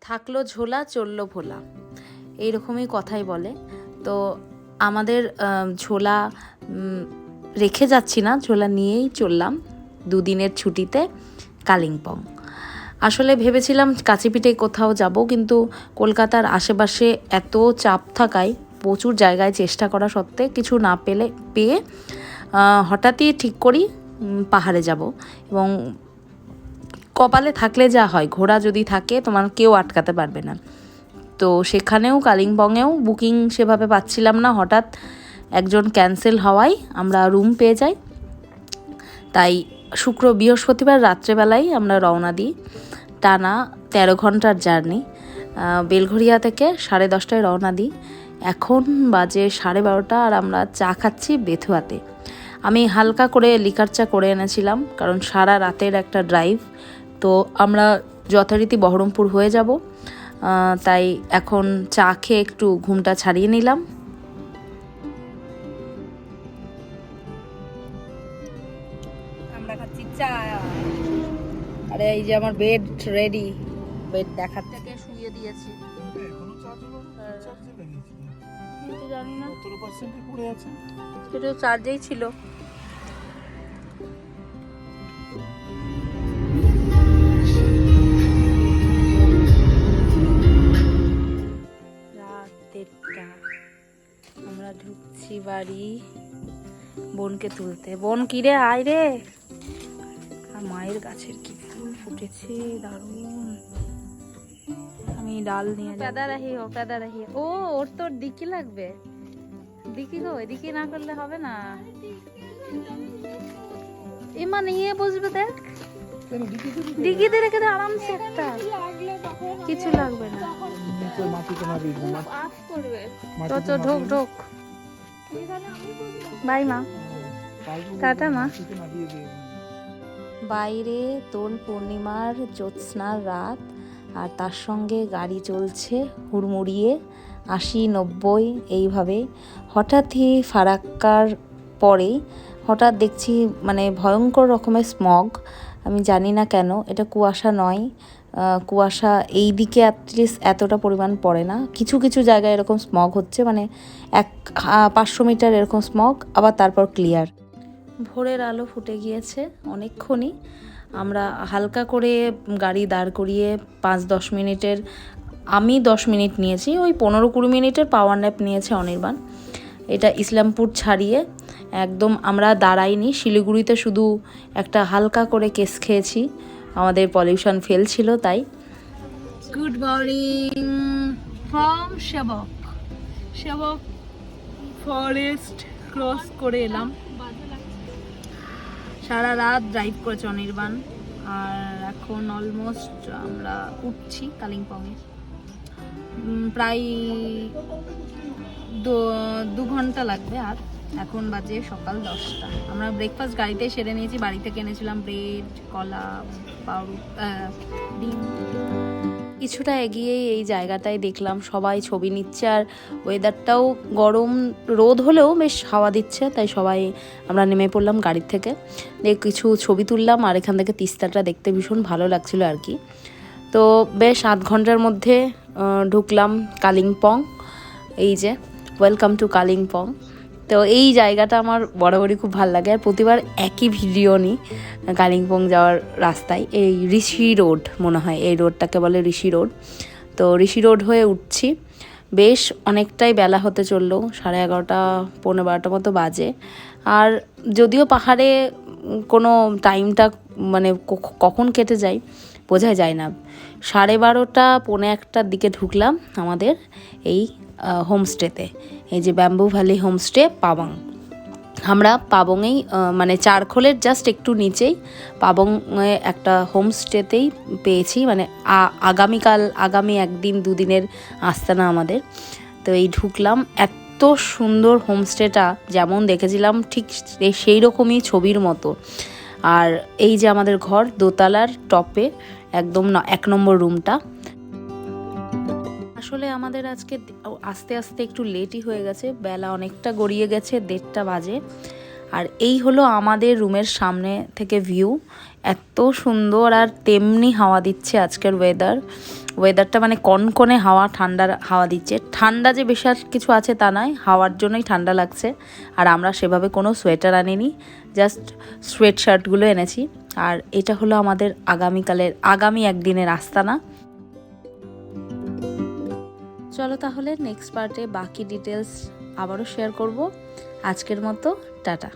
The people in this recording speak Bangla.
থাকলো ঝোলা চললো ভোলা, এইরকমই কথাই বলে। তো আমাদের ঝোলা রেখে যাচ্ছি না, ঝোলা নিয়েই চললাম দুদিনের ছুটিতে কালিম্পং। আসলে ভেবেছিলাম কাছেপিঠে কোথাও যাব, কিন্তু কলকাতার আশেপাশে এত চাপ থাকায় প্রচুর জায়গায় চেষ্টা করা সত্ত্বে কিছু না পেয়ে হঠাৎই ঠিক করি পাহাড়ে যাব। এবং কপালে থাকলে যা হয়, ঘোড়া যদি থাকে তোমার কেউ আটকাতে পারবে না। তো সেখানেও কালিম্পংয়েও বুকিং সেভাবে পাচ্ছিলাম না, হঠাৎ একজন ক্যান্সেল হওয়ায় আমরা রুম পেয়ে যাই। তাই বৃহস্পতিবার রাত্রেবেলায় আমরা রওনা দিই। টানা 13 ঘন্টার জার্নি। বেলঘরিয়া থেকে 10:30টায় রওনা দিই। এখন বাজে 12:30 আর আমরা চা খাচ্ছি বেথুয়াতে। আমি হালকা করে লিকার চা করে এনেছিলাম, কারণ সারা রাতের একটা ড্রাইভ। তো আমরা যথারীতি বহরমপুর হয়ে যাব, তাই এখন চা খেয়ে একটু ঘুমটা ছাড়িয়ে নিলাম। আমরা খাচ্ছি চা। আরে এই যে আমার বেড রেডি, বেড দেখাতে শুয়ে দিয়েছি। জানি না সেটা চার্জেই ছিল। রাত 1:30, আমরা ঢুকছি বাড়ি বোনকে তুলতে। বোন কিরে আয় রে। আর মায়ের গাছের কি ফুল ফুটেছে, দারুণ। আমি ডাল নিয়ে পেদা রাহি ও ওর তো ডিকি লাগবে। ডিকি গো, এদিকে না করলে হবে না। এমা নিয়ে বসবে, দেখ ডিকিতে রেখে দে আরামসে, একটা কিছু লাগবে না। ঢোক ঢোক। বাই মা, টাটা মা। বাইরে দোল পূর্ণিমার জ্যোৎস্নার রাত, আর তার সঙ্গে গাড়ি চলছে হুড়মুড়িয়ে 80-90 এইভাবে। হঠাৎই ফারাক্কার পরেই হঠাৎ দেখছি মানে ভয়ঙ্কর রকমের স্মগ। আমি জানি না কেন, এটা কুয়াশা নয়। কুয়াশা এই দিকে অ্যাটলিস্ট এতটা পরিমাণ পড়ে না। কিছু কিছু জায়গায় এরকম স্মগ হচ্ছে, মানে 500 মিটার এরকম স্মগ, আবার তারপর ক্লিয়ার। ভোরের আলো ফুটে গিয়েছে অনেকক্ষণই। আমরা হালকা করে গাড়ি দাঁড় করিয়ে 5-10 মিনিটের, আমি 10 মিনিট নিয়েছি, ওই 15-20 মিনিটের পাওয়ার ন্যাপ নিয়েছে অনির্বাণ। এটা ইসলামপুর ছাড়িয়ে একদম আমরা দাঁড়াইনি। শিলিগুড়িতে শুধু একটা হালকা করে কেস খেয়েছি, আমাদের পলিউশন ফেল ছিল তাই। গুড মর্নিং ফ্রম সেবক ফরেস্ট ক্রস করে এলাম। সারা রাত ড্রাইভ করেছে অনির্বাণ, আর এখন অলমোস্ট আমরা উঠছি কালিম্পংয়ে। প্রায় 2 ঘন্টা লাগবে। আর এখন বাজে সকাল 10টা। আমরা ব্রেকফাস্ট গাড়িতে সেরে নিয়েছি, বাড়ি থেকে এনেছিলাম ব্রেড, কলা, ডিম। কিছুটা এগিয়েই এই জায়গাটায় দেখলাম সবাই ছবি নিচ্ছে, আর ওয়েদারটাও গরম, রোদ হলেও বেশ হাওয়া দিচ্ছে, তাই সবাই আমরা নেমে পড়লাম গাড়ির থেকে, কিছু ছবি তুললাম। আর এখান থেকে তিস্তাটা দেখতে ভীষণ ভালো লাগছিল আর কি। তো বেশ 8 ঘন্টার মধ্যে ঢুকলাম কালিম্পং। এই যে ওয়েলকাম টু কালিম্পং। তো এই জায়গাটা আমার বরাবরই খুব ভালো লাগে, আর প্রতিবার একই ভিডিও নিই কালিম্পং যাওয়ার রাস্তায়। এই ঋষি রোড মনে হয়, এই রোডটাকে বলে ঋষি রোড। তো ঋষি রোড হয়ে উঠছি, বেশ অনেকটাই বেলা হতে চললো, 11:30 পৌনে 12টার মতো বাজে। আর যদিও পাহাড়ে কোনো টাইমটা মানে কখন কেটে যায় বোঝা যায় না। 12:30 পৌনে 1টার দিকে ঢুকলাম আমাদের এই হোমস্টেতে, এই যে ব্যাম্বু ভ্যালি হোমস্টে পাবং। আমরা পাবংয়েই মানে চারখোলের জাস্ট একটু নিচেই পাবংয়ে একটা হোমস্টেতেই পেয়েছি, মানে আগামী 1-2 দিনের আস্তানা আমাদের। তো এই ঢুকলাম, এত সুন্দর হোমস্টেটা, যেমন দেখেছিলাম ঠিক সেই রকমই ছবির মতো। আর এই যে আমাদের ঘর, দোতলার টপে একদম 1 নম্বর রুমটা। আসলে আমাদের আজকে আস্তে আস্তে একটু লেটই হয়ে গেছে, বেলা অনেকটা গড়িয়ে গেছে, 1:30 বাজে। আর এই হলো আমাদের রুমের সামনে থেকে ভিউ, এত সুন্দর আর তেমনি হাওয়া দিচ্ছে আজকের ওয়েদারটা মানে কনকনে হাওয়া, ঠান্ডা হাওয়া দিচ্ছে। ঠান্ডা যে বেশি কিছু আছে তা নয়, হাওয়ার জন্যই ঠান্ডা লাগছে। আর আমরা সেভাবে কোনো সোয়েটার আনিনি, জাস্ট সোয়েট শার্টগুলো এনেছি। আর এটা হলো আমাদের আগামী একদিনের আস্তানা। চলো তাহলে নেক্সট পার্টে বাকি ডিটেলস আবারও শেয়ার করব। আজকের মতো টাটা।